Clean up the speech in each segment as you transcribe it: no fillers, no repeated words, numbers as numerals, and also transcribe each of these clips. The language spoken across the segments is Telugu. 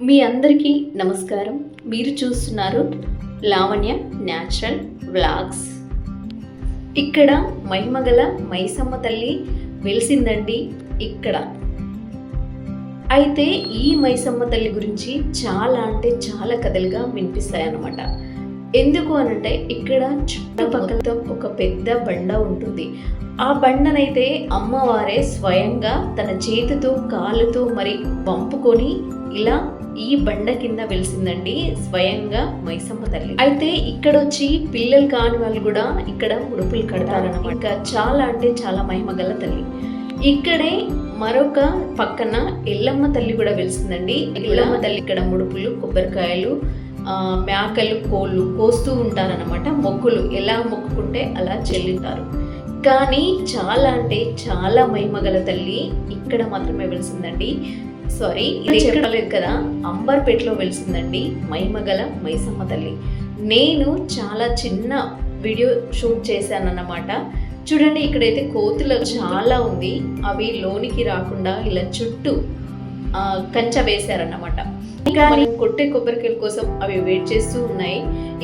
మీ అందరికీ నమస్కారం. మీరు చూస్తున్నారు లావణ్య న్యాచురల్ వ్లాగ్స్. ఇక్కడ మహిమగల మైసమ్మ తల్లి వెలిసిందండి ఇక్కడ. అయితే ఈ మైసమ్మ తల్లి గురించి చాలా అంటే చాలా కథలుగా వినిపిస్తాయన్నమాట. ఎందుకు అనంటే ఇక్కడ చుట్టుపక్కల ఒక పెద్ద బండ ఉంటుంది. ఆ బండనైతే అమ్మవారే స్వయంగా తన చేతితో కాళ్ళతో మరి పంపుకొని ఇలా ఈ బండ కింద వెలిసిందండి స్వయంగా మైసమ్మ తల్లి. అయితే ఇక్కడ వచ్చి పిల్లలు కాని వాళ్ళు కూడా ఇక్కడ ముడుపులు కడతారన్నమాట. ఇంకా చాలా అంటే చాలా మహిమగల తల్లి. ఇక్కడే మరొక పక్కన ఎల్లమ్మ తల్లి కూడా వెలిసిందండి. ఎల్లమ్మ తల్లి ఇక్కడ ముడుపులు, కొబ్బరికాయలు, మేకలు, కోళ్ళు కోస్తూ ఉంటారన్నమాట. మొక్కులు ఎలా మొక్కుకుంటే అలా చెల్లింటారు. కానీ చాలా అంటే చాలా మహిమగల తల్లి ఇక్కడ మాత్రమే వెలిసిందండి. సారీ, ఇది చెప్పలేదు కదా, అంబర్పేటలో వెలిసిందండి మహిమగల మైసమ్మ తల్లి. నేను చాలా చిన్న వీడియో షూట్ చేశానన్నమాట. చూడండి, ఇక్కడైతే కోతులు చాలా ఉంది. అవి లోనికి రాకుండా ఇలా చుట్టూ కంచె వేశారన్నమాట. ఇంకా నేను కొట్టే కొబ్బరికాయల కోసం అవి వెయిట్ చేస్తూ ఉన్నాయి.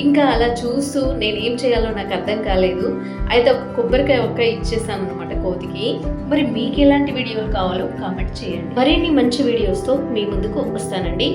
ఇంకా అలా చూస్తూ నేను ఏం చేయాలో నాకు అర్థం కాలేదు. అయితే ఒక కొబ్బరికాయ ఇచ్చేసాను అనమాట కోతికి. మరి మీకు ఎలాంటి వీడియోలు కావాలో కామెంట్ చేయండి. మరిన్ని మంచి వీడియోస్తో మీ ముందుకు వస్తానండి.